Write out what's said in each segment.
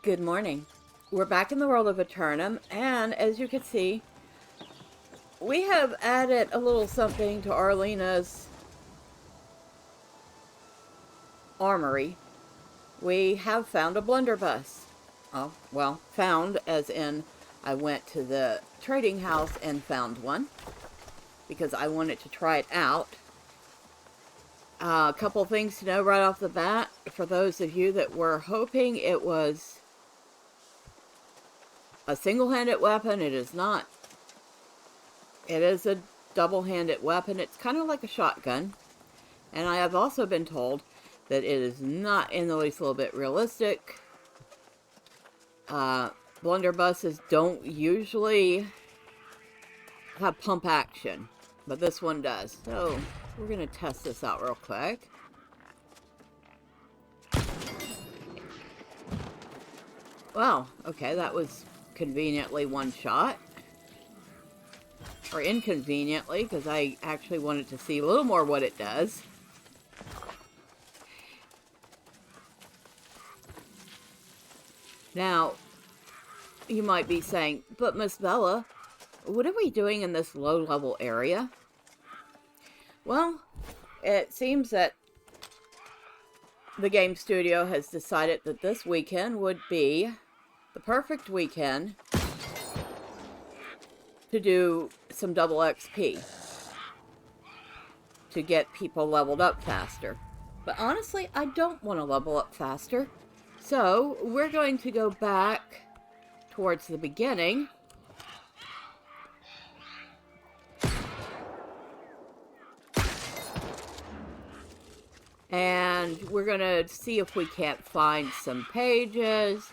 Good morning. We're back in the world of Eternum, and as you can see, we have added a little something to Arlena's armory. We have found a blunderbuss. Oh, well, found as in I went to the trading house and found one because I wanted to try it out. A couple things to know right off the bat for those of you that were hoping it was a single-handed weapon. It is not. It is a double-handed weapon. It's kind of like a shotgun. And I have also been told that it is not in the least little bit realistic. Blunderbusses don't usually have pump action, but this one does. So we're going to test this out real quick. Wow, okay, that was conveniently one shot. Or inconveniently, because I actually wanted to see a little more what it does. Now, you might be saying, but Miss Bella, what are we doing in this low-level area? Well, it seems that the game studio has decided that this weekend would be the perfect weekend to do some double XP to get people leveled up faster. But honestly, I don't want to level up faster. So we're going to go back towards the beginning. And we're going to see if we can't find some pages.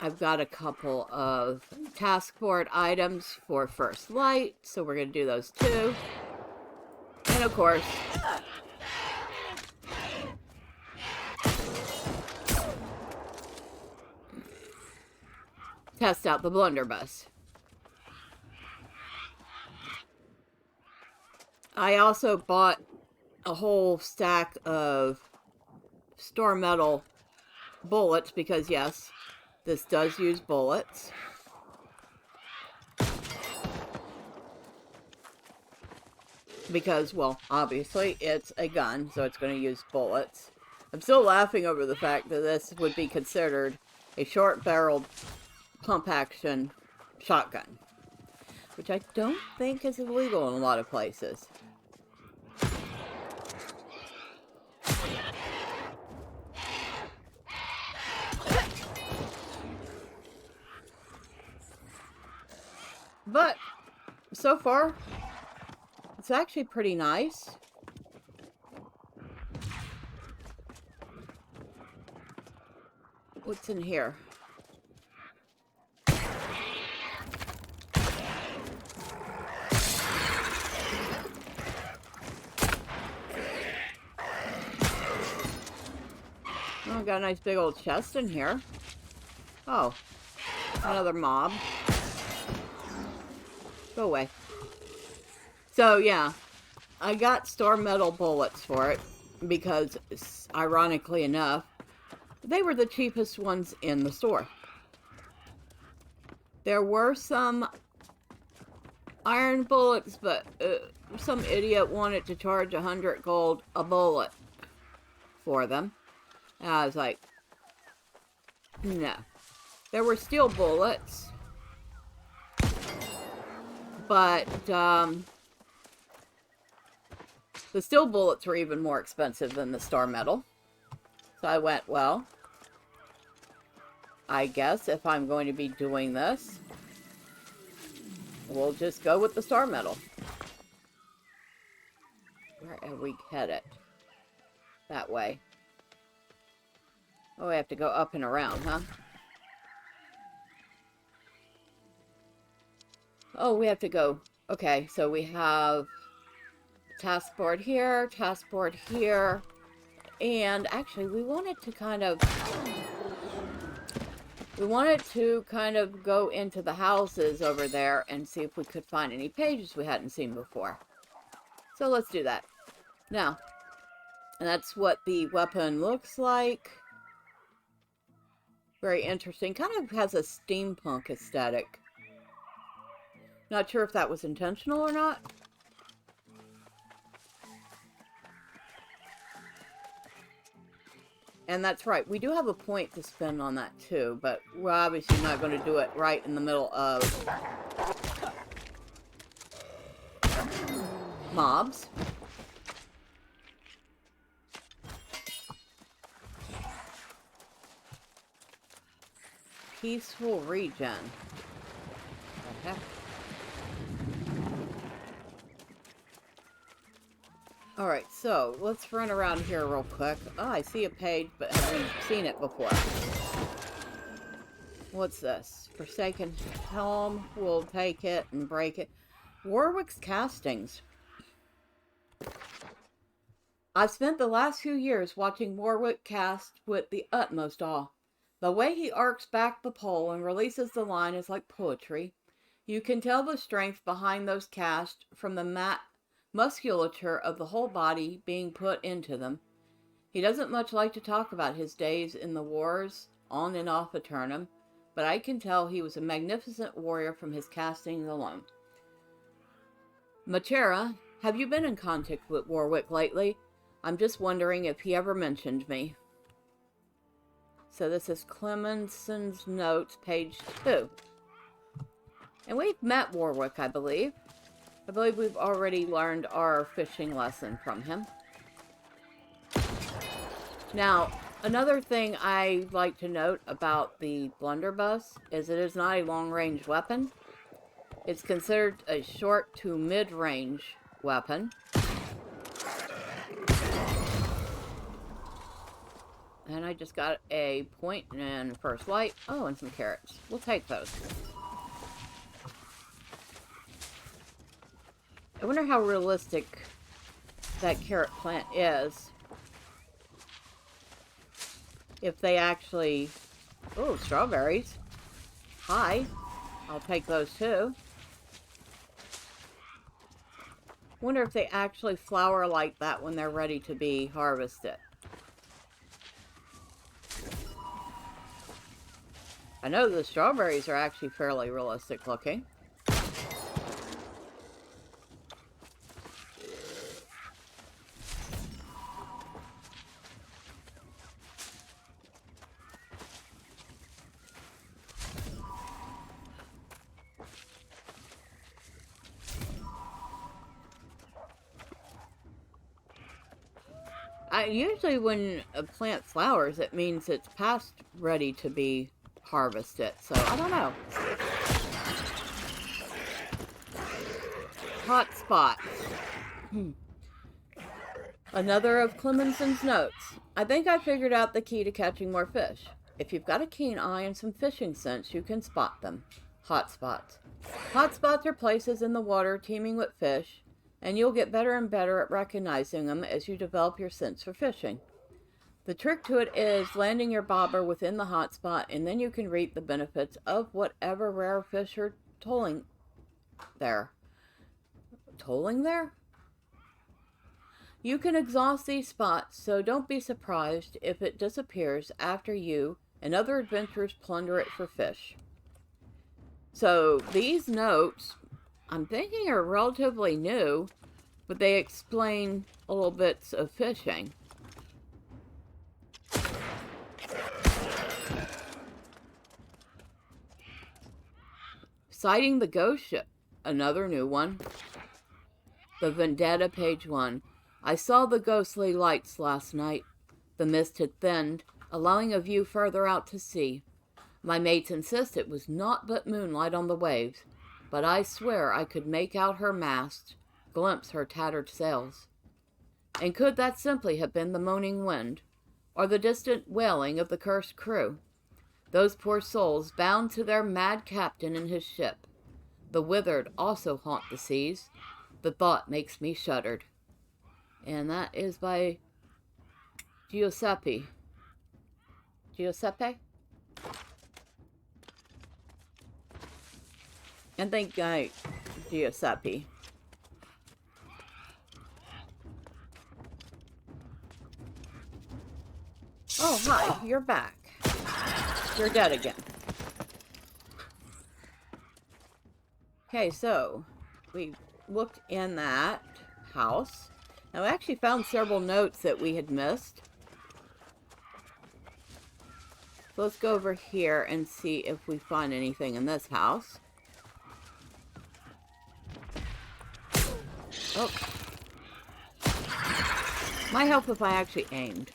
I've got a couple of task board items for First Light, so we're going to do those too. And of course, test out the Blunderbuss. I also bought a whole stack of Store Metal bullets because, yes, this does use bullets. Because, well, obviously, it's a gun, so it's going to use bullets. I'm still laughing over the fact that this would be considered a short-barreled pump-action shotgun, which I don't think is illegal in a lot of places. But, so far, it's actually pretty nice. What's in here? Oh, got a nice big old chest in here. Oh, another mob. Go away. So, yeah, I got Store Metal bullets for it because, ironically enough, they were the cheapest ones in the store. There were some iron bullets, but some idiot wanted to charge 100 gold a bullet for them. And I was like, no. There were steel bullets, but the steel bullets were even more expensive than the Star Metal. So I went, well, I guess if I'm going to be doing this, we'll just go with the Star Metal. Where are we headed? That way. Oh, we have to go up and around, huh? Oh, we have to go. Okay, so we have task board here, and actually we wanted to kind of go into the houses over there and see if we could find any pages we hadn't seen before. So let's do that. Now, and that's what the weapon looks like. Very interesting. Kind of has a steampunk aesthetic. Not sure if that was intentional or not. And that's right, we do have a point to spend on that too, but we're obviously not going to do it right in the middle of mobs. Peaceful regen. Okay. Alright, so let's run around here real quick. Oh, I see a page, but haven't seen it before. What's this? Forsaken Helm. We'll take it and break it. Warwick's castings. I've spent the last few years watching Warwick cast with the utmost awe. The way he arcs back the pole and releases the line is like poetry. You can tell the strength behind those casts from the musculature of the whole body being put into them. He doesn't much like to talk about his days in the wars, on and off Eternum, but I can tell he was a magnificent warrior from his casting alone. Machera, have you been in contact with Warwick lately? I'm just wondering if he ever mentioned me. So this is Clemenson's notes, page 2. And we've met Warwick, I believe. I believe we've already learned our fishing lesson from him. Now, another thing I like to note about the Blunderbuss is it is not a long-range weapon. It's considered a short to mid-range weapon. And I just got a point and first light. Oh, and some carrots. We'll take those. I wonder how realistic that carrot plant is. If they actually... Oh, strawberries. Hi. I'll take those too. Wonder if they actually flower like that when they're ready to be harvested. I know the strawberries are actually fairly realistic looking. Usually when a plant flowers, it means it's past ready to be harvested. So, I don't know. Hot spot. Another of Clemenson's notes. I think I figured out the key to catching more fish. If you've got a keen eye and some fishing sense, you can spot them. Hot spots. Hot spots are places in the water teeming with fish, and you'll get better and better at recognizing them as you develop your sense for fishing. The trick to it is landing your bobber within the hot spot, and then you can reap the benefits of whatever rare fish are tolling there. Tolling there? You can exhaust these spots, so don't be surprised if it disappears after you and other adventurers plunder it for fish. So these notes, I'm thinking, are relatively new, but they explain a little bits of fishing. Sighting the ghost ship, another new one. The Vendetta, page 1. I saw the ghostly lights last night. The mist had thinned, allowing a view further out to sea. My mates insist it was naught but moonlight on the waves, but I swear I could make out her mast, glimpse her tattered sails. And could that simply have been the moaning wind, or the distant wailing of the cursed crew? Those poor souls bound to their mad captain and his ship. The withered also haunt the seas. The thought makes me shuddered. And that is by Giuseppe. Giuseppe? And thank God, Giuseppe. Oh, hi, you're back. You're dead again. Okay, so we looked in that house. Now, I actually found several notes that we had missed. So let's go over here and see if we find anything in this house. Oh. Might help if I actually aimed.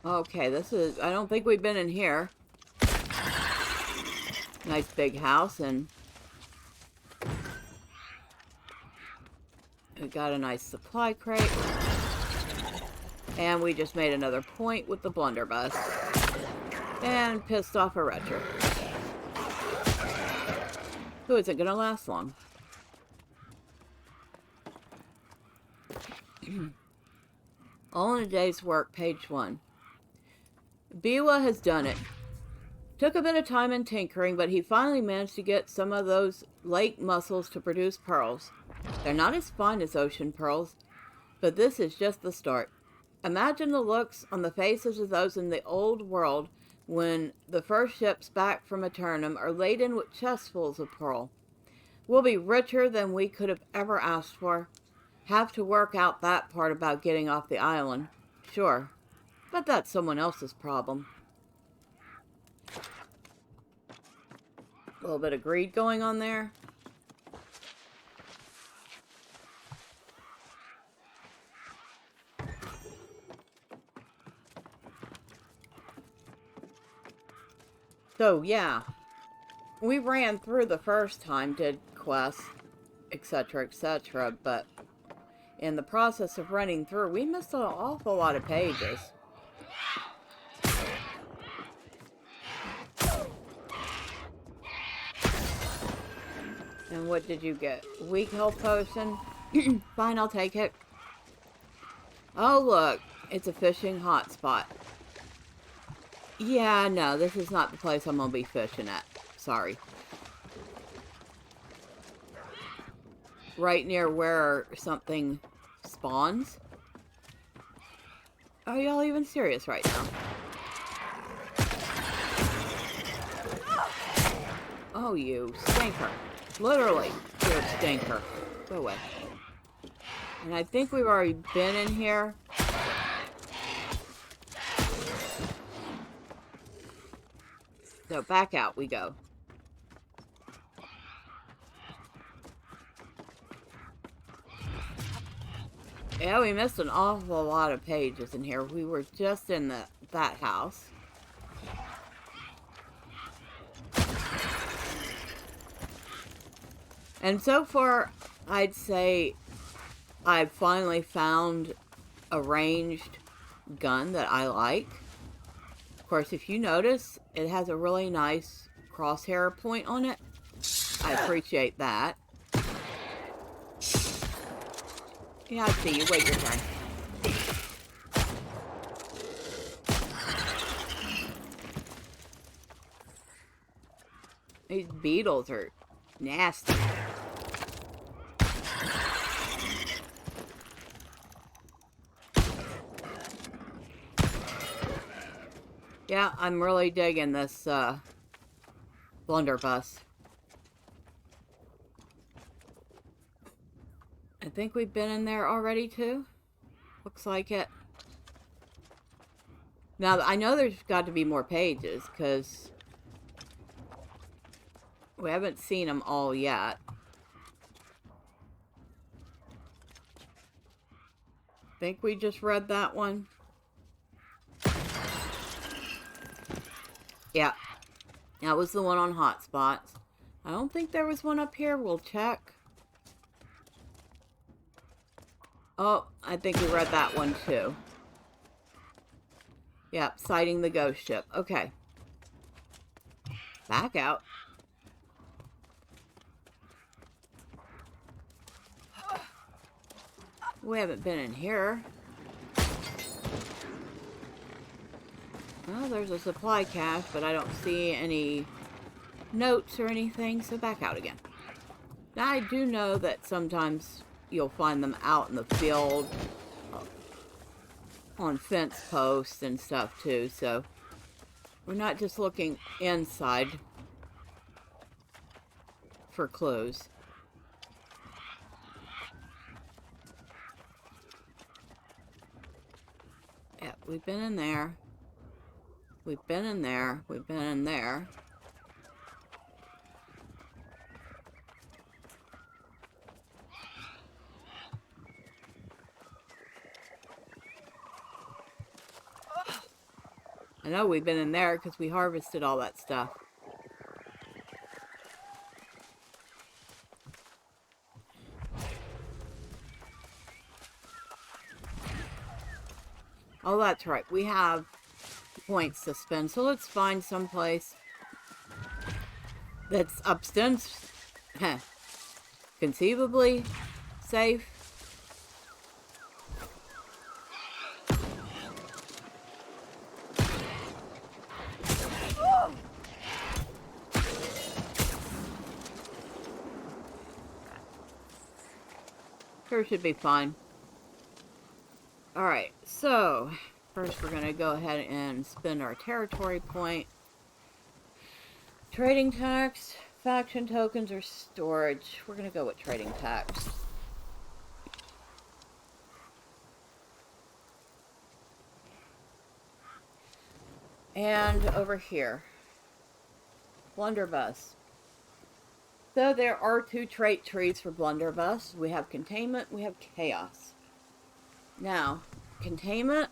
Okay, this is... I don't think we've been in here. Nice big house, and... we got a nice supply crate. And we just made another point with the blunderbuss. And pissed off a retro. Who isn't gonna last long? All in a day's work, page 1. Biwa has done it. Took a bit of time and tinkering, but he finally managed to get some of those lake mussels to produce pearls. They're not as fine as ocean pearls, but this is just the start. Imagine the looks on the faces of those in the old world when the first ships back from Eternum are laden with chestfuls of pearl. We'll be richer than we could have ever asked for. Have to work out that part about getting off the island. Sure, but that's someone else's problem. A little bit of greed going on there. So, yeah. We ran through the first time, did quests, etc., etc., but in the process of running through, we missed an awful lot of pages. And what did you get? Weak health potion? Fine, I'll take it. Oh, look. It's a fishing hotspot. Yeah, no, this is not the place I'm gonna be fishing at. Sorry. Right near where something spawns? Are y'all even serious right now? Oh, you stinker. Literally, you're a stinker. Go away. And I think we've already been in here. So back out we go. Yeah, we missed an awful lot of pages in here. We were just in that house. And so far, I'd say I've finally found a ranged gun that I like. Of course, if you notice, it has a really nice crosshair point on it. I appreciate that. Yeah, I see you. Wait your turn. These beetles are nasty. Yeah, I'm really digging this blunderbuss. I think we've been in there already too. Looks like it. Now, I know there's got to be more pages because we haven't seen them all yet. Think we just read that one. Yeah, that was the one on hotspots. I don't think there was one up here. We'll check. Oh, I think we read that one too. Yep, sighting the ghost ship. Okay. Back out. We haven't been in here. Well, there's a supply cache, but I don't see any notes or anything, so back out again. Now, I do know that sometimes you'll find them out in the field on fence posts and stuff too, so we're not just looking inside for clues. Yeah, we've been in there. We've been in there. We've been in there. I know we've been in there because we harvested all that stuff. Oh, that's right. We have points to spend, so let's find someplace that's upstairs, conceivably safe. Sure should be fine. Alright, so first we're going to go ahead and spend our territory point. Trading tax, faction tokens, or storage. We're going to go with trading tax. And over here, Blunderbuss. So there are 2 trait trees for Blunderbuss. We have Containment, we have Chaos. Now, Containment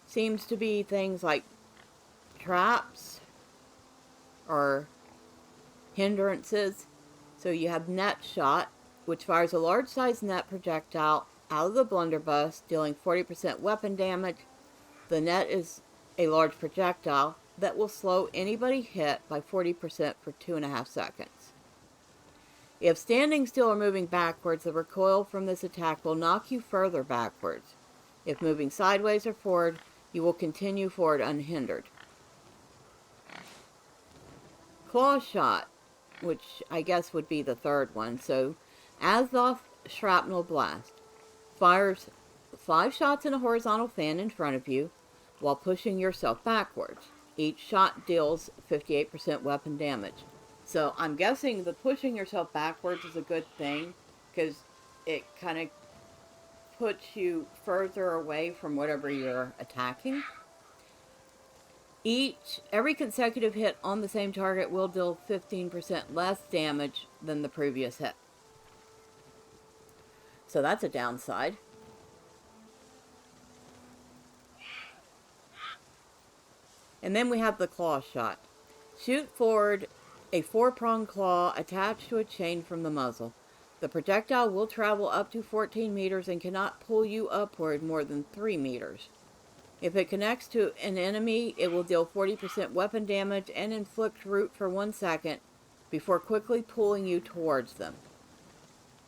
seems to be things like traps or hindrances. So you have Net Shot, which fires a large-sized net projectile out of the Blunderbuss, dealing 40% weapon damage. The net is a large projectile that will slow anybody hit by 40% for 2.5 seconds. If standing still or moving backwards, the recoil from this attack will knock you further backwards. If moving sideways or forward, you will continue forward unhindered. Claw Shot, which I guess would be the third one. So, Azoth Shrapnel Blast fires 5 shots in a horizontal fan in front of you while pushing yourself backwards. Each shot deals 58% weapon damage. So I'm guessing the pushing yourself backwards is a good thing because it kind of puts you further away from whatever you're attacking. Every consecutive hit on the same target will deal 15% less damage than the previous hit. So that's a downside. And then we have the Claw Shot. Shoot forward a 4-pronged claw attached to a chain from the muzzle. The projectile will travel up to 14 meters and cannot pull you upward more than 3 meters. If it connects to an enemy, it will deal 40% weapon damage and inflict root for 1 second before quickly pulling you towards them.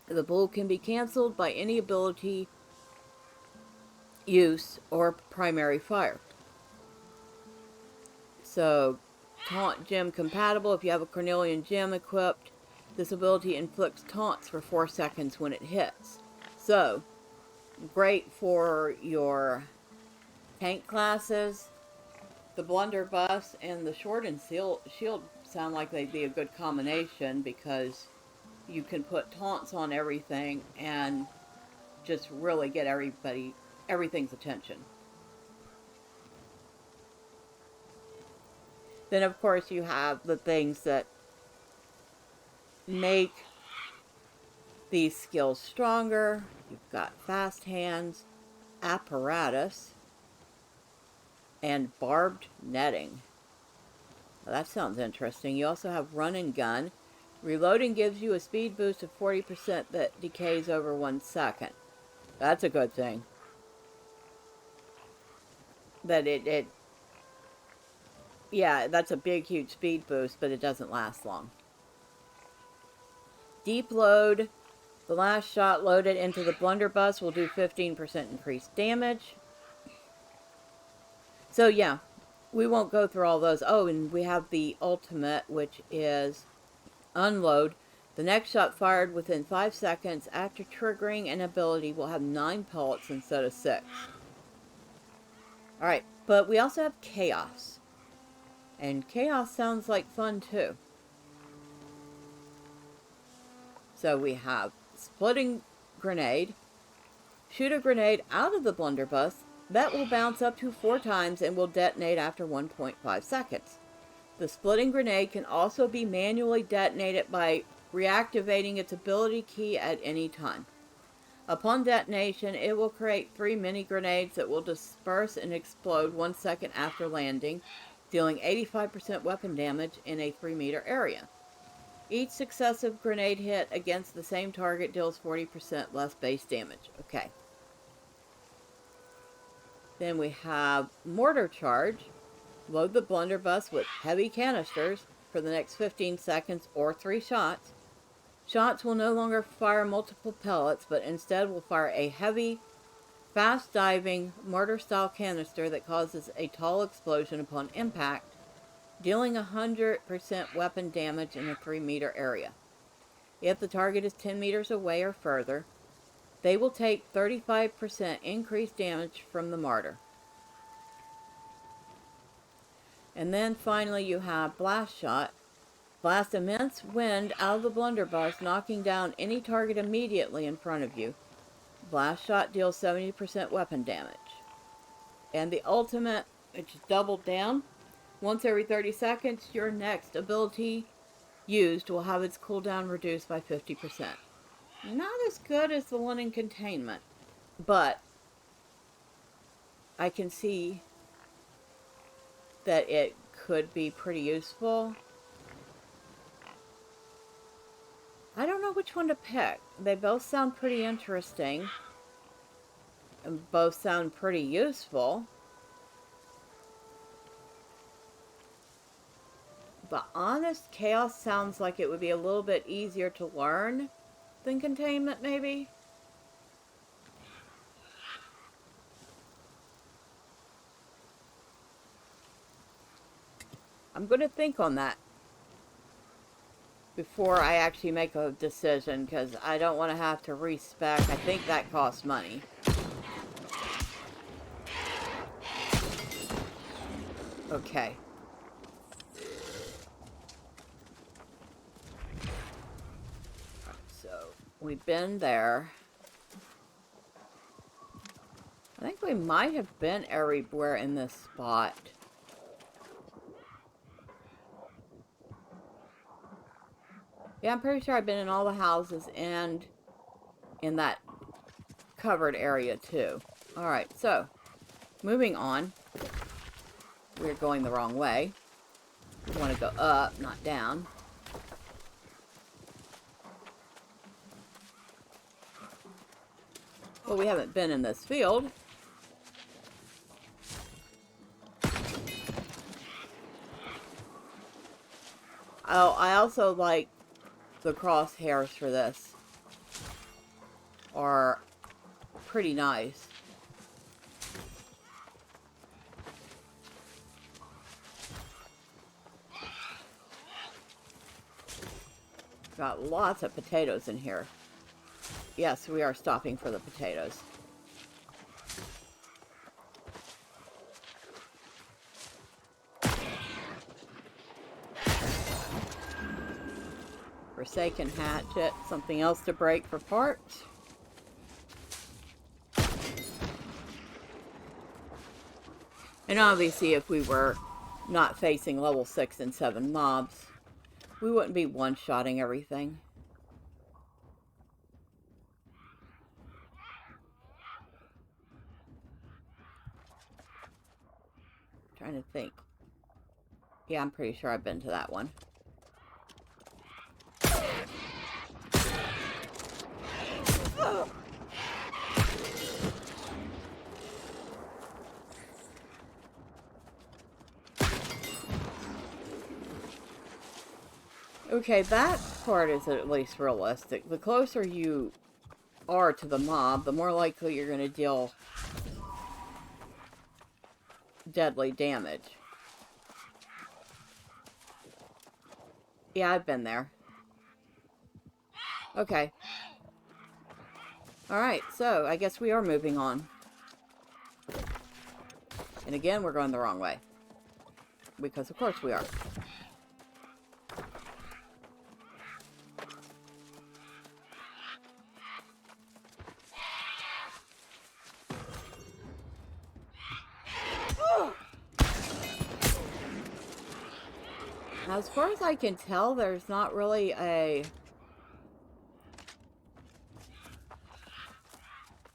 The pull can be cancelled by any ability use or primary fire. So, Taunt Gem compatible. If you have a Cornelian Gem equipped, this ability inflicts taunts for 4 seconds when it hits. So, great for your tank classes. The Blunderbuss and the Shortened Shield sound like they'd be a good combination because you can put taunts on everything and just really get everything's attention. Then, of course, you have the things that make these skills stronger. You've got Fast Hands, Apparatus, and Barbed Netting. Well, that sounds interesting. You also have Run and Gun. Reloading gives you a speed boost of 40% that decays over 1 second. That's a good thing. That yeah, that's a big, huge speed boost, but it doesn't last long. Deep Load. The last shot loaded into the Blunderbuss will do 15% increased damage. So, yeah, we won't go through all those. Oh, and we have the ultimate, which is Unload. The next shot fired within 5 seconds after triggering an ability will have 9 pellets instead of 6. Alright, but we also have Chaos. And Chaos sounds like fun too. So we have Splitting Grenade. Shoot a grenade out of the Blunderbuss. That will bounce up to 4 times and will detonate after 1.5 seconds. The Splitting Grenade can also be manually detonated by reactivating its ability key at any time. Upon detonation, it will create 3 mini grenades that will disperse and explode 1 second after landing, dealing 85% weapon damage in a 3-meter area. Each successive grenade hit against the same target deals 40% less base damage. Okay. Then we have Mortar Charge. Load the Blunderbuss with heavy canisters for the next 15 seconds or 3 shots. Shots will no longer fire multiple pellets, but instead will fire a heavy, fast-diving, mortar-style canister that causes a tall explosion upon impact, dealing 100% weapon damage in a 3-meter area. If the target is 10 meters away or further, they will take 35% increased damage from the mortar. And then finally you have Blast Shot. Blast immense wind out of the Blunderbuss, knocking down any target immediately in front of you. Blast Shot deals 70% weapon damage. And the ultimate, which is doubled down. Once every 30 seconds, your next ability used will have its cooldown reduced by 50%. Not as good as the one in Containment, but I can see that it could be pretty useful. I don't know which one to pick. They both sound pretty interesting. And both sound pretty useful. But honest, Chaos sounds like it would be a little bit easier to learn than Containment, maybe? I'm going to think on that before I actually make a decision, because I don't want to have to respec. I think that costs money. Okay. So, we've been there. I think we might have been everywhere in this spot. Yeah, I'm pretty sure I've been in all the houses and in that covered area too. Alright, so, moving on. We're going the wrong way. We want to go up, not down. Well, we haven't been in this field. Oh, I also like the crosshairs for this. Are pretty nice. Got lots of potatoes in here. Yes, we are stopping for the potatoes. Forsaken hatchet, something else to break for parts. And obviously if we were not facing level 6 and 7 mobs, we wouldn't be one-shotting everything. Trying to think. Yeah, I'm pretty sure I've been to that one. Oh. Okay, that part is at least realistic. The closer you are to the mob, the more likely you're going to deal deadly damage. Yeah, I've been there. Okay. Alright, so I guess we are moving on. And again, we're going the wrong way. Because of course we are. Now, as far as I can tell, there's not really a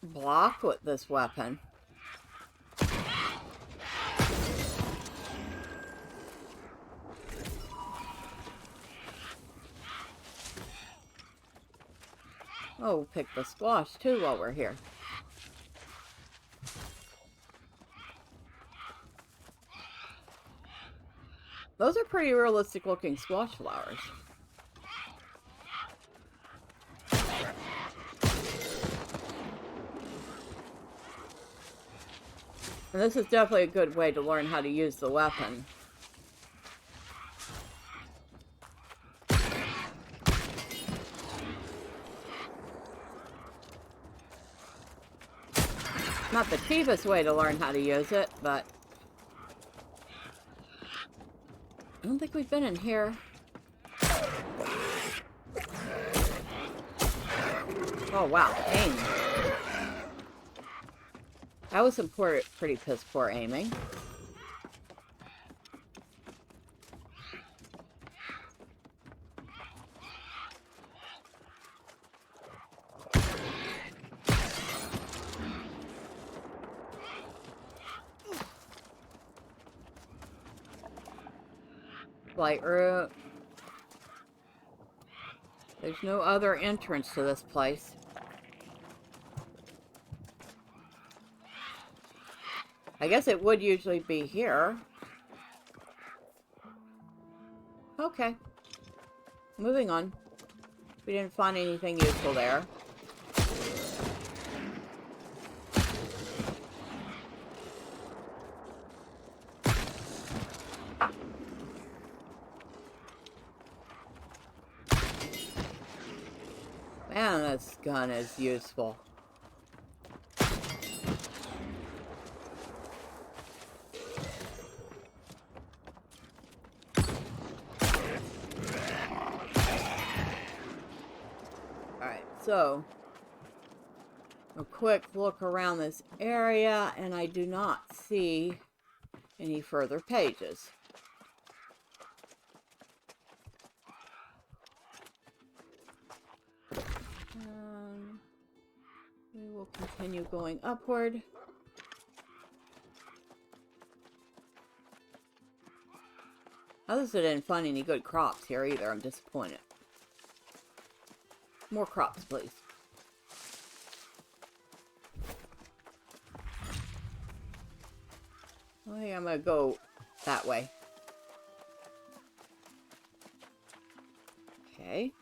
block with this weapon. Oh, pick the squash too while we're here. Those are pretty realistic looking squash flowers. And this is definitely a good way to learn how to use the weapon. Not the cheapest way to learn how to use it, but I don't think we've been in here. Oh wow, aim. That was some pretty piss poor aiming. Flight route. There's no other entrance to this place. I guess it would usually be here. Okay. Moving on. We didn't find anything useful there. Man, this gun is useful. Alright, so a quick look around this area, and I do not see any further pages. We will continue going upward. Obviously, I didn't find any good crops here either. I'm disappointed. More crops, please. I think I'm gonna go that way. Okay.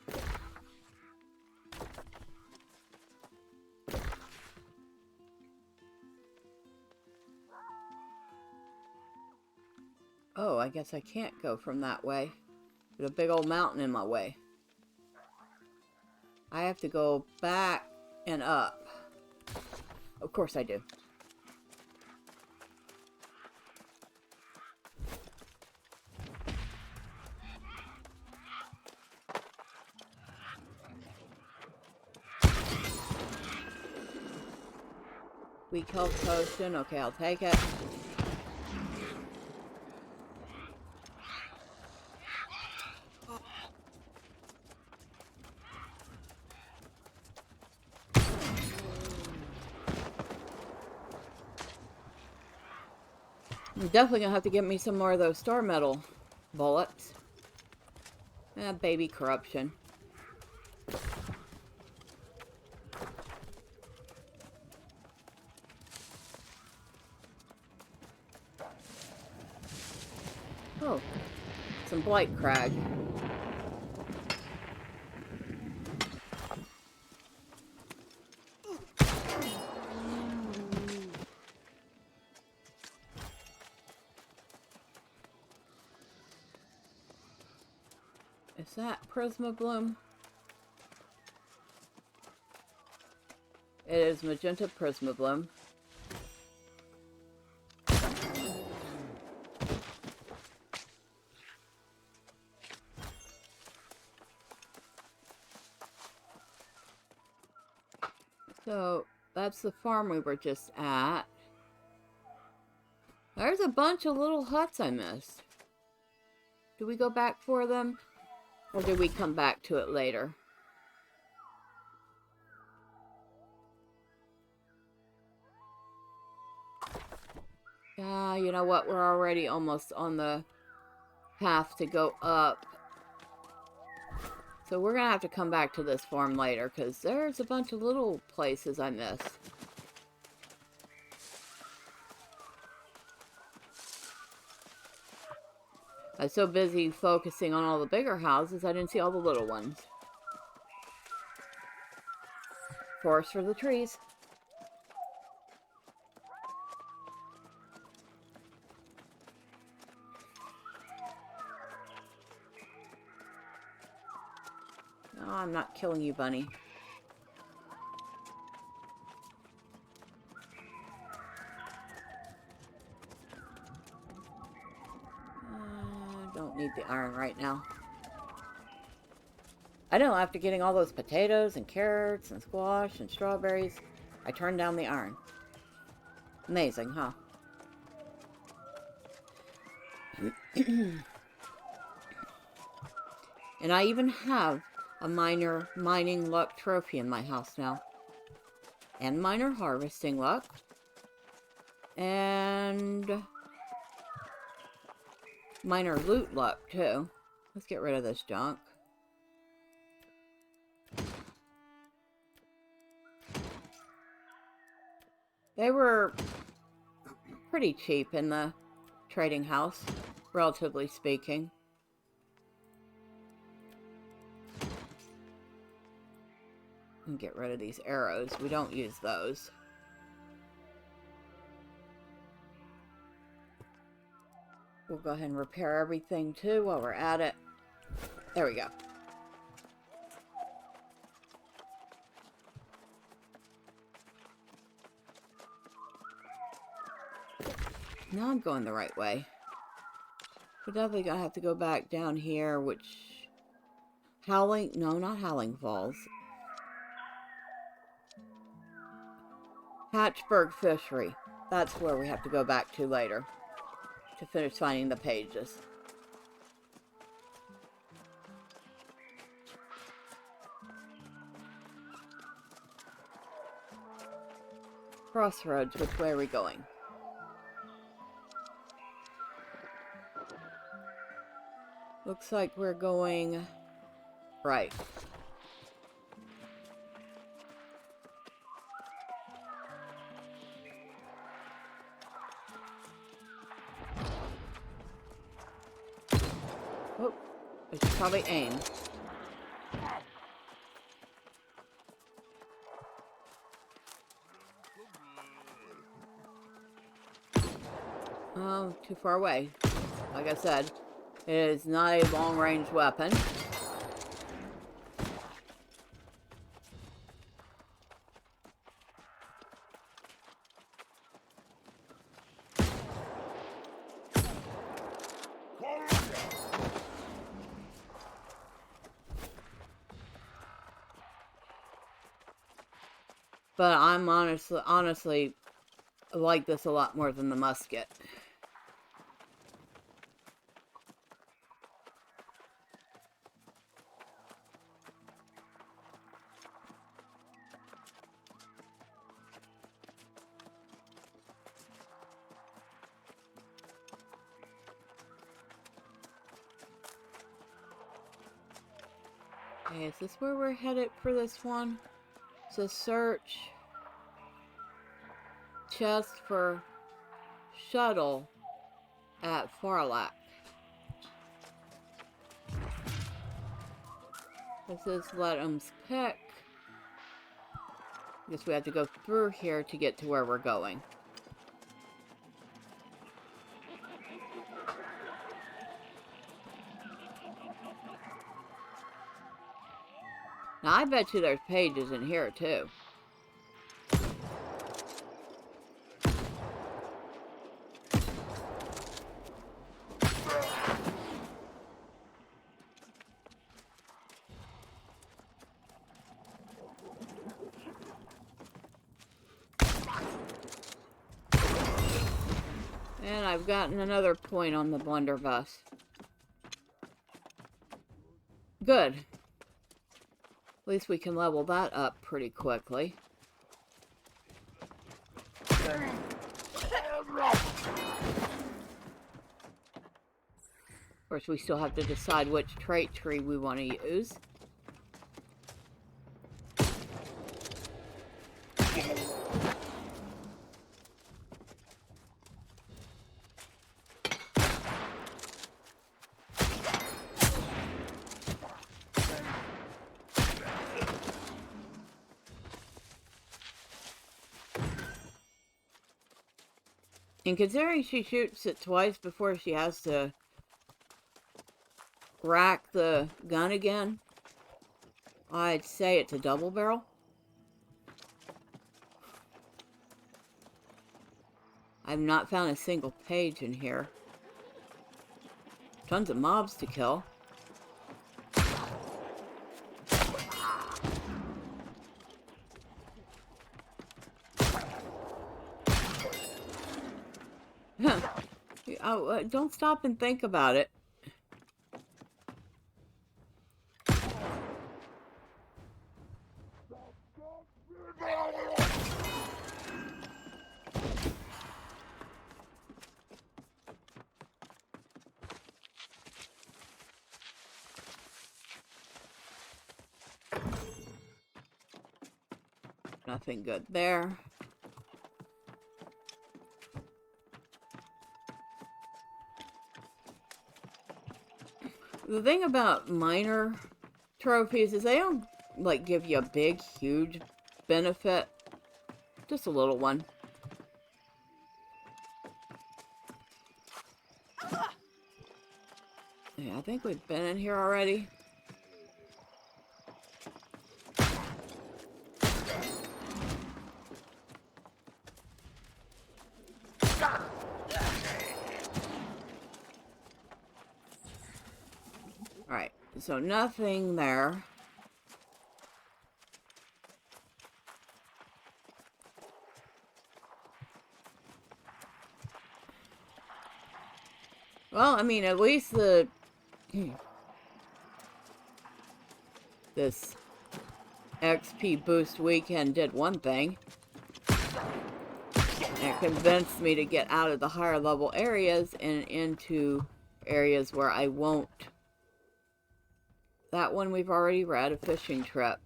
Oh, I guess I can't go from that way. There's a big old mountain in my way. I have to go back and up. Of course I do. Weak health potion. Okay, I'll take it. I'm definitely gonna have to get me some more of those star metal bullets. Baby corruption. Oh, some blight crag. Is that Prisma Bloom? It is magenta prisma bloom. So, that's the farm we were just at. There's a bunch of little huts I missed. Do we go back for them? Or do we come back to it later? You know what? We're already almost on the path to go up. So we're gonna have to come back to this farm later, because there's a bunch of little places I missed. I was so busy focusing on all the bigger houses, I didn't see all the little ones. Forest for the trees. No, I'm not killing you, bunny. Don't need the iron right now. I know after getting all those potatoes and carrots and squash and strawberries, I turned down the iron. Amazing, huh? And I even have a minor mining luck trophy in my house now. And minor harvesting luck. And minor loot luck, too. Let's get rid of this junk. They were pretty cheap in the trading house, relatively speaking. And get rid of these arrows. We don't use those. We'll go ahead and repair everything too while we're at it. There we go. Now I'm going the right way. We're definitely gonna have to go back down here, which... Howling... No, not Howling Falls. Hatchburg Fishery. That's where we have to go back to later. To finish finding the pages. Crossroads, which way are we going? Looks like we're going right. Oh, I should probably aim. Oh, too far away. Like I said, it is not a long-range weapon. But I'm honestly like this a lot more than the musket. Okay, is this where we're headed for this one? So search chest for shuttle at Farlack. This is Letham's Pick. Guess we have to go through here to get to where we're going. Now I bet you there's pages in here too. And I've gotten another point on the blunderbuss. Good. At least we can level that up pretty quickly. Of course, we still have to decide which trait tree we want to use. And considering she shoots it twice before she has to rack the gun again, I'd say it's a double barrel. I've not found a single page in here. Tons of mobs to kill. Oh, don't stop and think about it. Nothing good there. The thing about minor trophies is they don't, like, give you a big, huge benefit. Just a little one. Yeah, I think we've been in here already. Alright, so nothing there. Well, I mean, at least this XP boost weekend did one thing. It convinced me to get out of the higher level areas and into areas where I won't. That one we've already read, a fishing trip.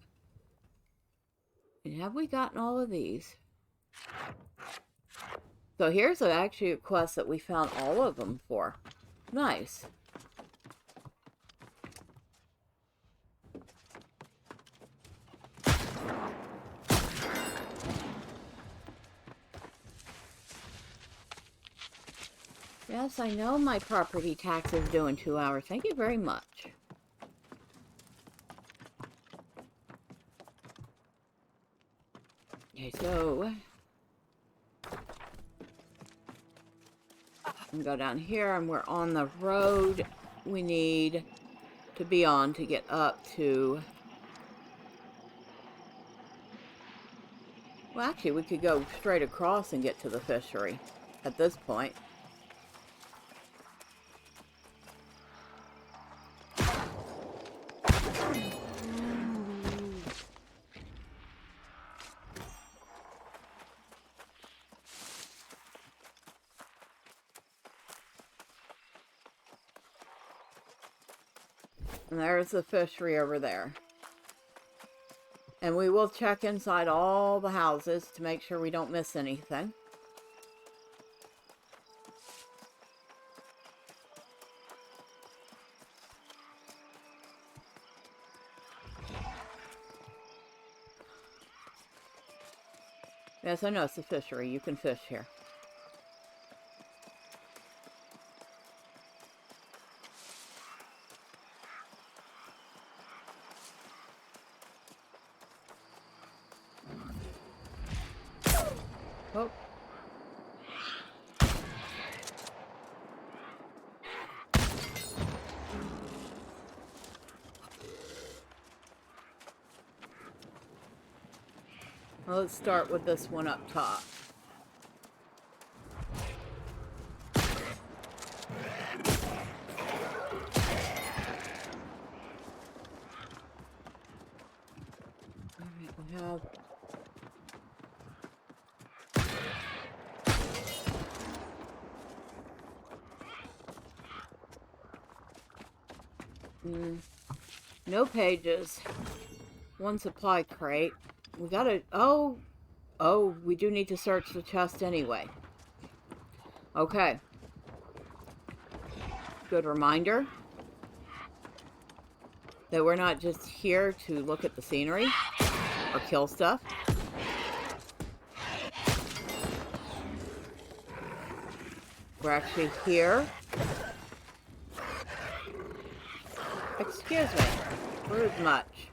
And have we gotten all of these? So here's actually a quest that we found all of them for. Nice. Yes, I know my property tax is due in 2 hours. Thank you very much. Okay, so we go down here and we're on the road we need to be on to get up to... Well, actually, we could go straight across and get to the fishery at this point. And there's the fishery over there. And we will check inside all the houses to make sure we don't miss anything. Yes, I know it's a fishery. You can fish here. Oh. Well, let's start with this one up top. No pages. One supply crate. We gotta... Oh! Oh, we do need to search the chest anyway. Okay. Good reminder that we're not just here to look at the scenery or kill stuff. We're actually here. Excuse me. Rude much.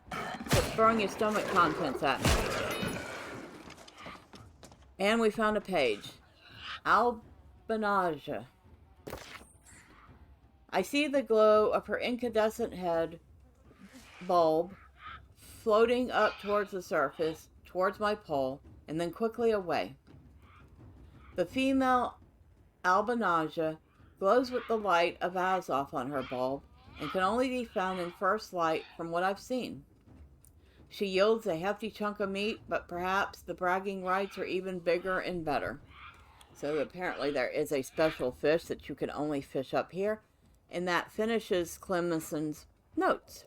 Quit throwing your stomach contents at me. And we found a page. Albanage. I see the glow of her incandescent head bulb floating up towards the surface, towards my pole, and then quickly away. The female Albanage glows with the light of Azoth on her bulb, and can only be found in first light from what I've seen. She yields a hefty chunk of meat, but perhaps the bragging rights are even bigger and better. So apparently there is a special fish that you can only fish up here, and that finishes Clemenson's notes.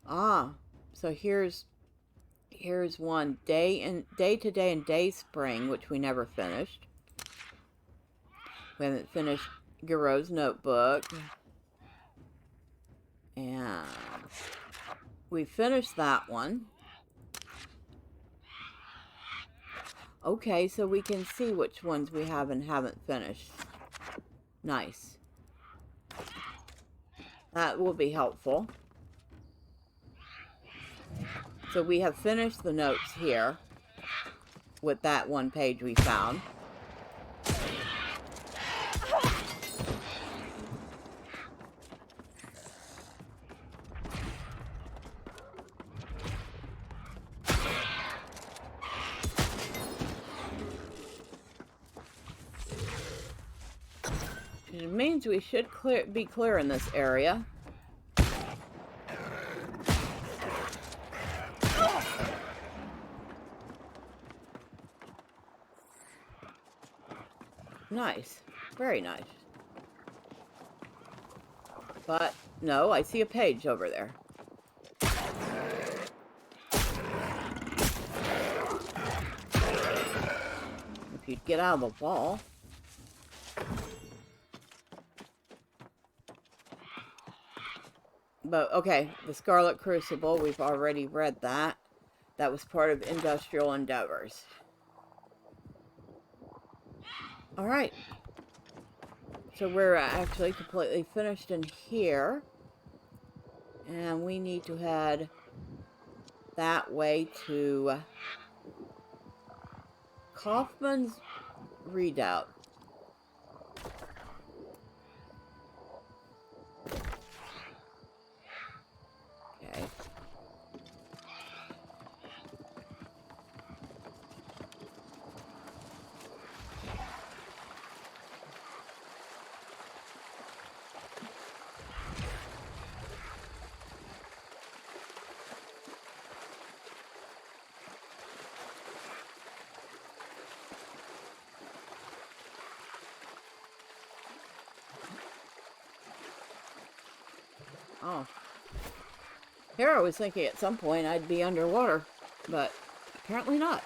Ah, so here's one day to day and day spring, which we never finished. We haven't finished Giro's notebook. And we finished that one. Okay, so we can see which ones we have and haven't finished. Nice. That will be helpful. So we have finished the notes here with that one page we found. It means we should be clear in this area. Nice. Very nice. But, no, I see a page over there. If you'd get out of the wall. But, okay, the Scarlet Crucible, we've already read that. That was part of Industrial Endeavors. Alright. So we're actually completely finished in here. And we need to head that way to Kaufman's Redoubt. Okay. Oh. Here I was thinking at some point I'd be underwater, but apparently not.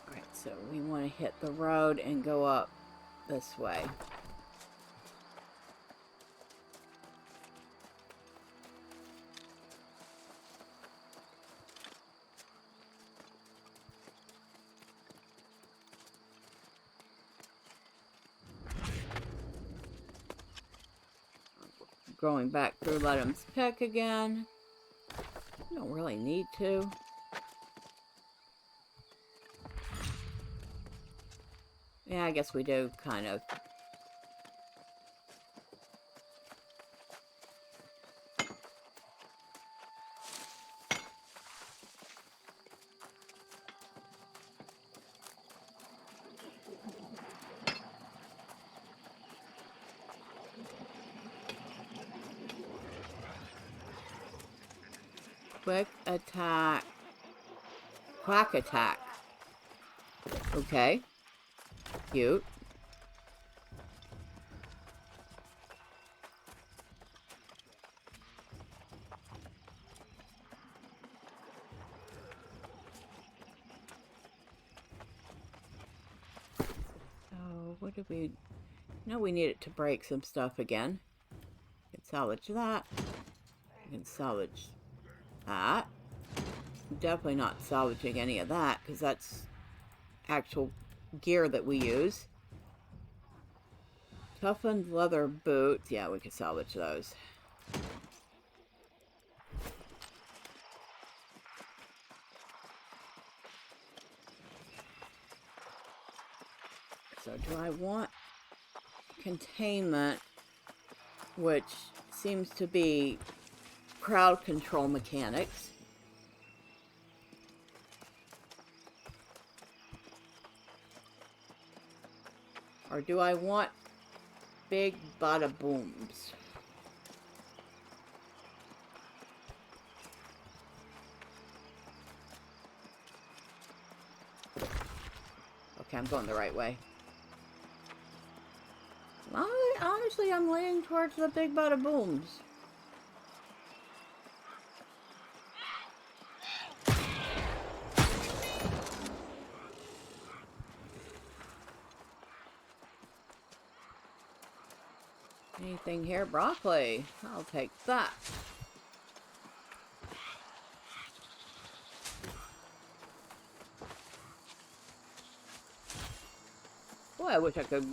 Alright, so we want to hit the road and go up this way. Going back through Ledham's Pick again. You don't really need to. Yeah, I guess we do, kind of. Quick attack. Quack attack. Okay. Cute. Oh, what did we... No, we need it to break some stuff again. We can salvage that. We can salvage that. Definitely not salvaging any of that, because that's actual gear that we use. Toughened leather boots. Yeah, we can salvage those. So do I want containment, which seems to be crowd control mechanics? Or do I want big bada booms? Okay, I'm going the right way. Honestly, I'm leaning towards the big bada booms. Anything here? Broccoli. I'll take that. Boy, I wish I could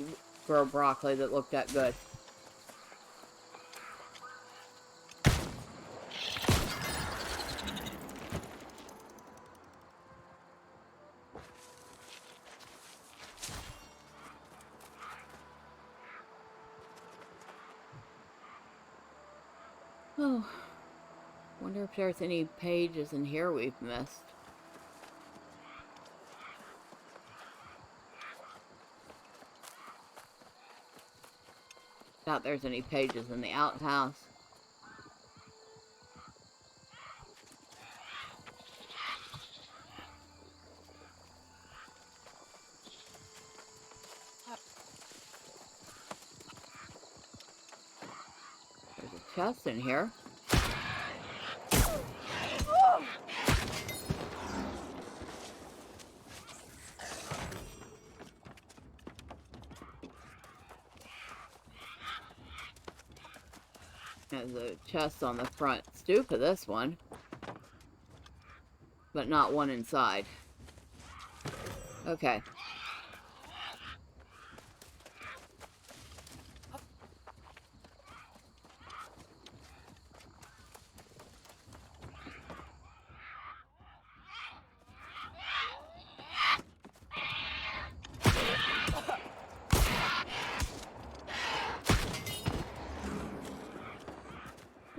grow broccoli that looked that good. Oh, wonder if there's any pages in here we've missed. Doubt there's any pages in the outhouse. There's a chest in here. There's a chest on the front stoop of this one, but not one inside. Okay.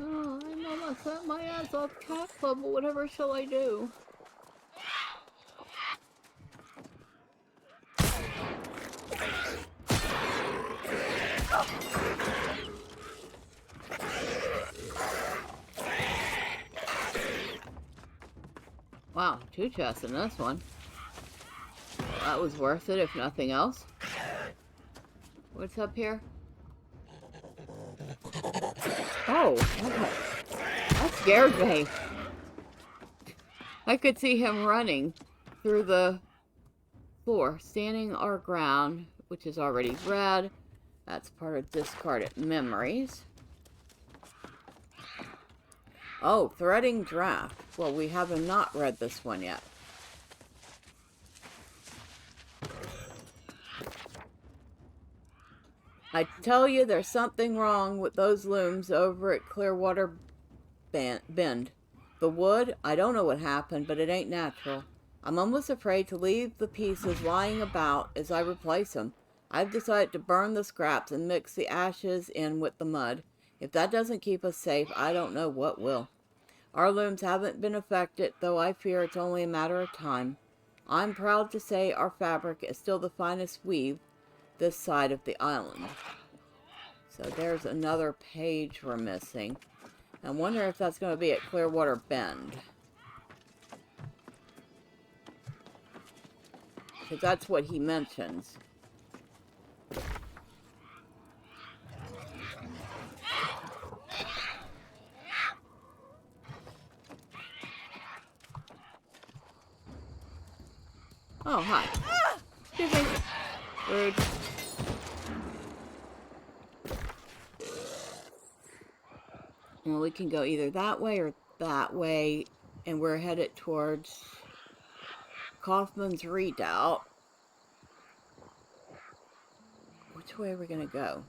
Oh, I'm almost at my ass off cat club, but whatever shall I do? Wow, 2 chests in this one. That was worth it, if nothing else. What's up here? Oh, that scared me. I could see him running through the floor, standing our ground, which is already red. That's part of discarded memories. Oh, threading draft. Well, we have not read this one yet. I tell you, there's something wrong with those looms over at Clearwater Bend. The wood, I don't know what happened, but it ain't natural. I'm almost afraid to leave the pieces lying about as I replace them. I've decided to burn the scraps and mix the ashes in with the mud. If that doesn't keep us safe, I don't know what will. Our looms haven't been affected, though I fear it's only a matter of time. I'm proud to say our fabric is still the finest weave this side of the island. So there's another page we're missing. I wonder if that's going to be at Clearwater Bend. Because that's what he mentions. Oh, hi. Excuse me. Rude. Well, we can go either that way or that way. And we're headed towards Kaufman's Redoubt. Which way are we going to go?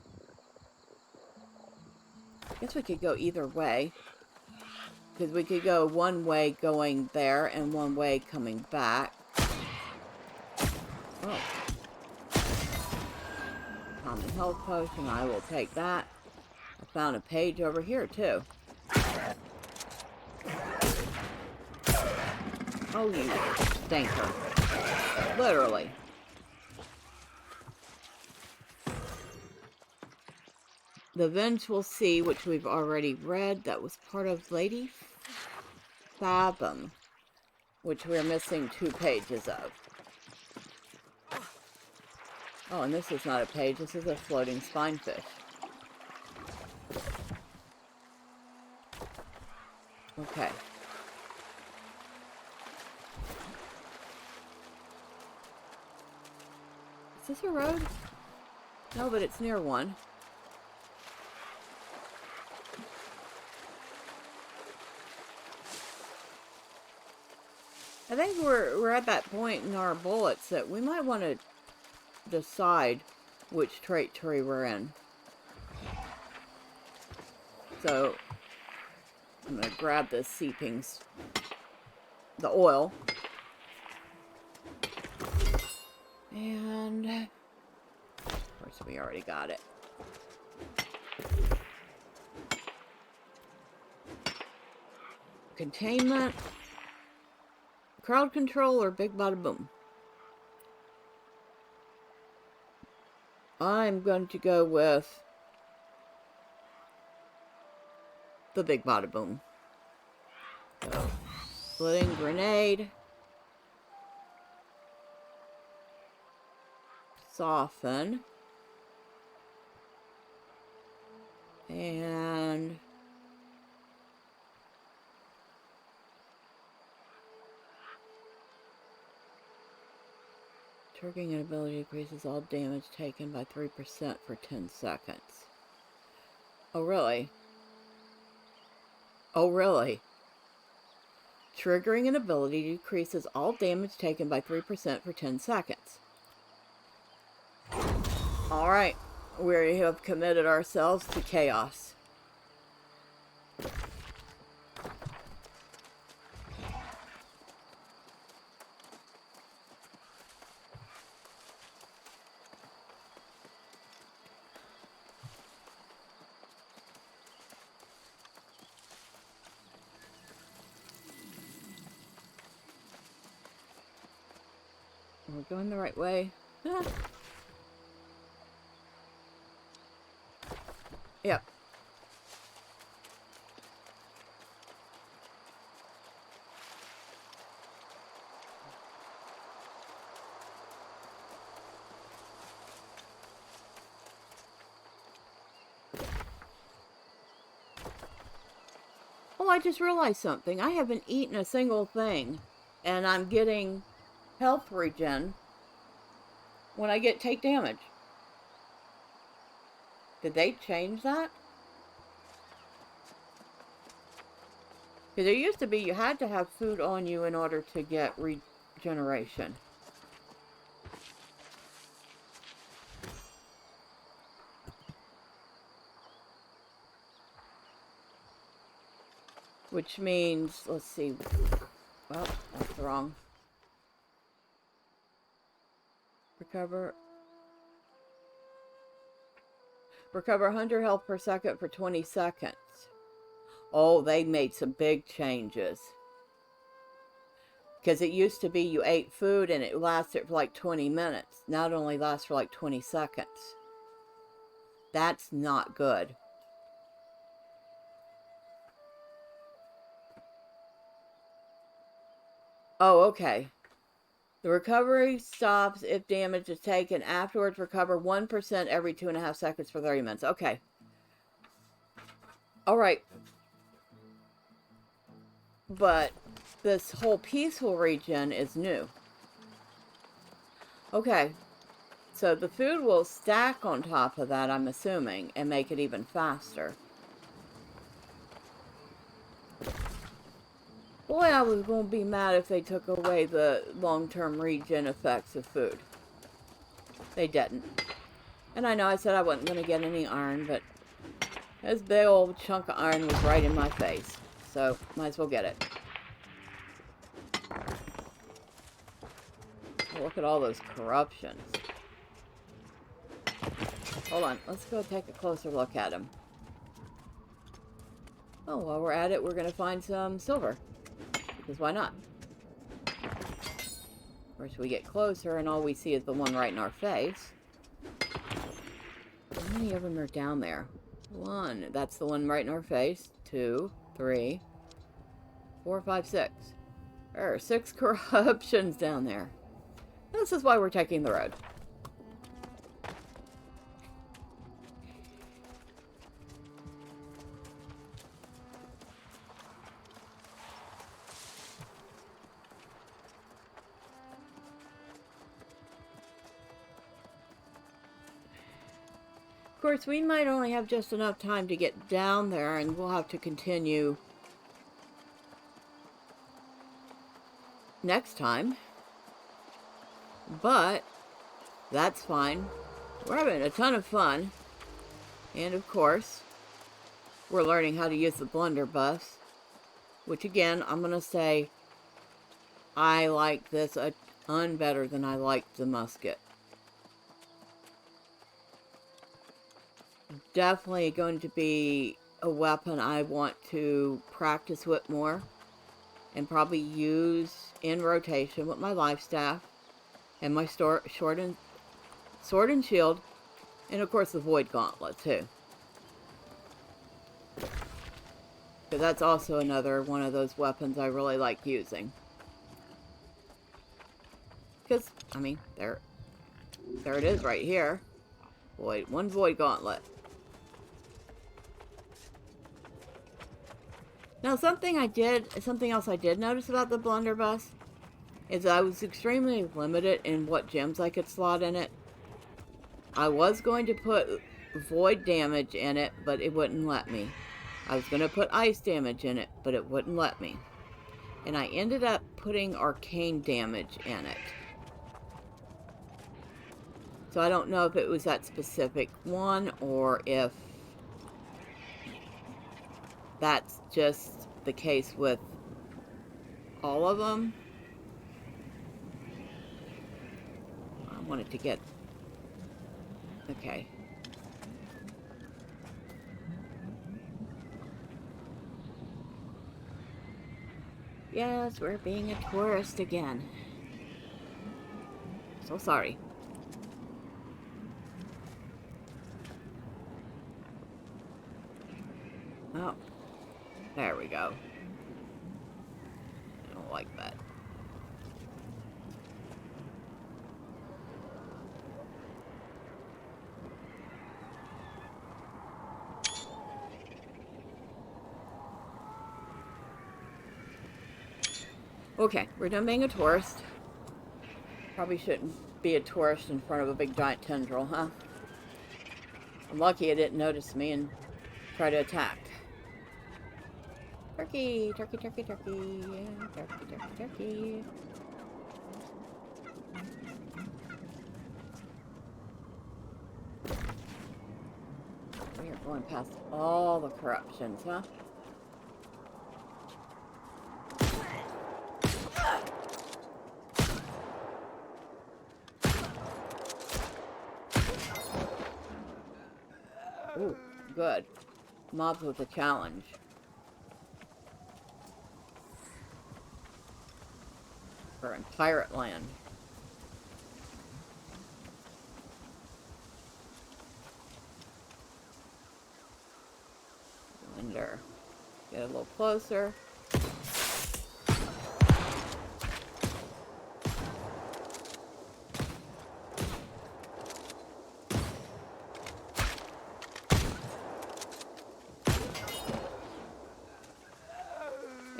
I guess we could go either way. Because we could go one way going there and one way coming back. Oh. Common health potion, I will take that. I found a page over here too. Oh, you stinker. Literally. The Vengeful Sea, which we've already read, that was part of Lady Fathom, which we're missing 2 pages of. Oh, and this is not a page, this is a floating spinefish. Okay. Is this a road? No, but it's near one. I think we're at that point in our bullets that we might want to decide which trait tree we're in. So, I'm going to grab this seepings, the oil. And, of course, we already got it. Containment. Crowd control or big bada boom? I'm going to go with the big bada boom. So, splitting grenade. Soften. And triggering an ability increases all damage taken by 3% for 10 seconds. Oh, really? Oh, really? Triggering an ability decreases all damage taken by 3% for 10 seconds. Alright, we have committed ourselves to chaos. We're going the right way. Ah. Yep. Oh, I just realized something. I haven't eaten a single thing. And I'm getting health regen when I take damage. Did they change that? Because there used to be you had to have food on you in order to get regeneration. Which means, let's see. Well, that's wrong. Recover 100 health per second for 20 seconds. Oh, they made some big changes. Because it used to be you ate food and it lasted for like 20 minutes. Now it only lasts for like 20 seconds. That's not good. Oh, okay. The recovery stops if damage is taken. Afterwards, recover 1% every 2.5 seconds for 30 minutes. Okay. Alright. But this whole peaceful region is new. Okay. So the food will stack on top of that, I'm assuming, and make it even faster. Boy, I was going to be mad if they took away the long-term regen effects of food. They didn't. And I know I said I wasn't going to get any iron, but this big old chunk of iron was right in my face. So, might as well get it. Look at all those corruptions. Hold on, let's go take a closer look at them. Oh, while we're at it, we're going to find some silver. Because why not? Of course, we get closer and all we see is the one right in our face. How many of them are down there? 1. That's the one right in our face. 2, 3, 4, 5, 6. There are 6 corruptions down there. This is why we're taking the road. Of course, we might only have just enough time to get down there, and we'll have to continue next time. But that's fine. We're having a ton of fun. And of course, we're learning how to use the Blunderbuss. Which again, I'm going to say I like this a ton better than I liked the musket. Definitely going to be a weapon I want to practice with more. And probably use in rotation with my life staff. And my sword and shield. And of course the Void Gauntlet too. Because that's also another one of those weapons I really like using. Because, I mean, there it is right here. One Void Gauntlet. Now something else I did notice about the Blunderbuss is I was extremely limited in what gems I could slot in it. I was going to put void damage in it, but it wouldn't let me. I was going to put ice damage in it, but it wouldn't let me. And I ended up putting arcane damage in it. So I don't know if it was that specific one or if that's just the case with all of them. I wanted to get... Okay. Yes, we're being a tourist again. So sorry. Oh. There we go. I don't like that. Okay, we're done being a tourist. Probably shouldn't be a tourist in front of a big giant tendril, huh? I'm lucky it didn't notice me and try to attack. Turkey, turkey, turkey, turkey. Yeah, turkey, turkey, turkey. We are going past all the corruptions, huh? Ooh, good. Mobs with a challenge. We're in pirate land. Get a little closer.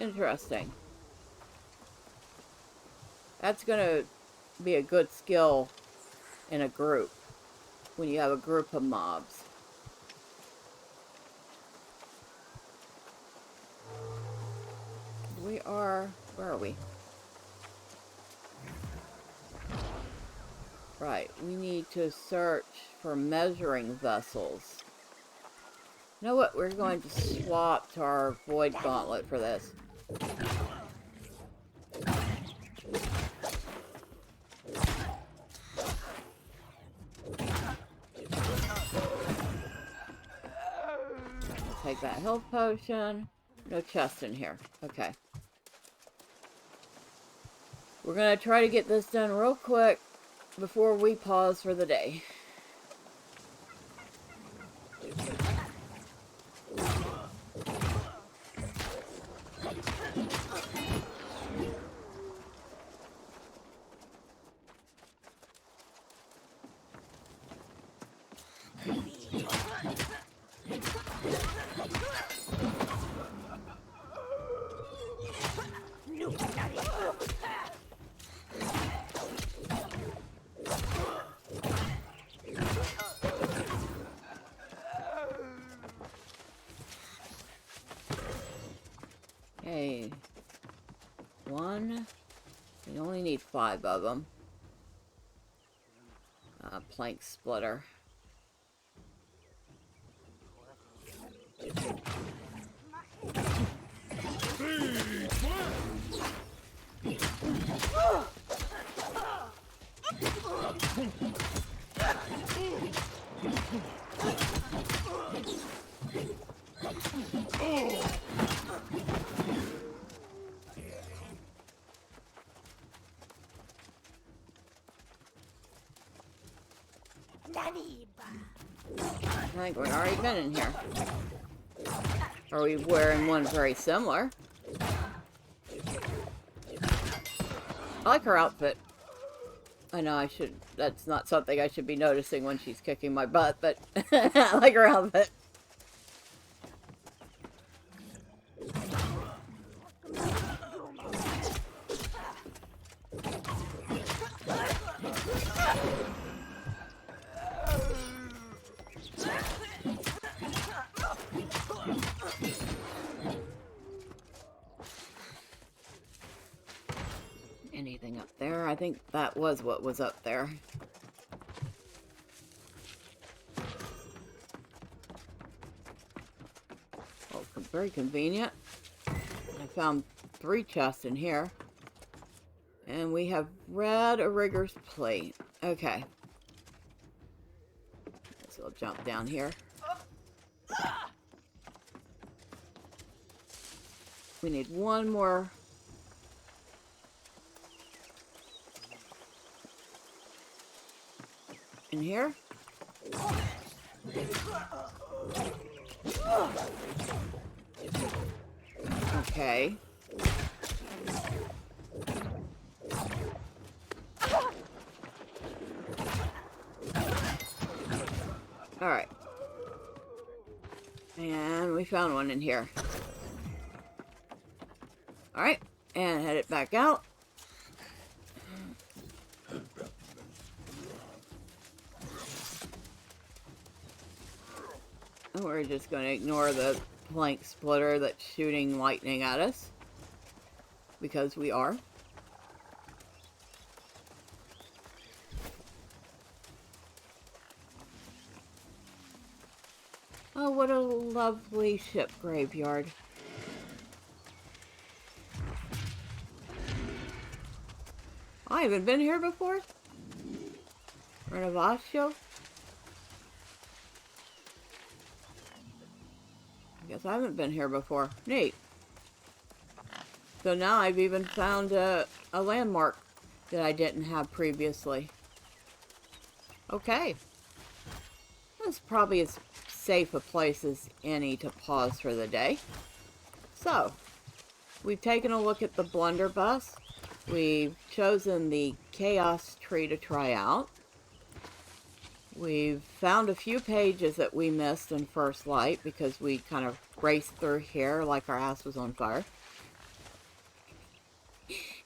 Interesting. That's gonna be a good skill in a group. When you have a group of mobs. We are... Where are we? Right. We need to search for measuring vessels. You know what? We're going to swap to our void gauntlet for this. Take that health potion. No chest in here. Okay. We're going to try to get this done real quick before we pause for the day. Okay. One. We only need 5 of them. Plank splitter. I think we've already been in here. Are we wearing one very similar? I like her outfit. I know I should... That's not something I should be noticing when she's kicking my butt, but I like her outfit. Anything up there? I think that was what was up there. Oh, very convenient. I found 3 chests in here. And we have red a rigger's plate. Okay. So I'll jump down here. We need one more. In here? Okay. Alright. And we found one in here. Alright. And head it back out. And we're just going to ignore the plank splitter that's shooting lightning at us. Because we are. Oh, what a lovely ship graveyard. I haven't been here before. Redbubble. I guess I haven't been here before. Neat. So now I've even found a landmark that I didn't have previously. Okay. That's probably as safe a place as any to pause for the day. So, we've taken a look at the Blunderbuss. We've chosen the Chaos Tree to try out. We've found a few pages that we missed in First Light because we kind of raced through here like our ass was on fire.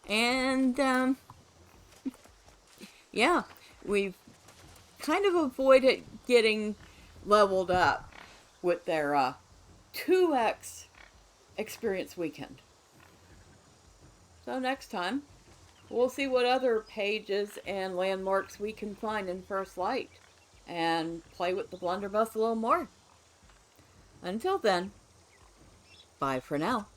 And, yeah, we've kind of avoided getting leveled up with their 2x experience weekend. So next time, we'll see what other pages and landmarks we can find in First Light and play with the Blunderbuss a little more. Until then, bye for now.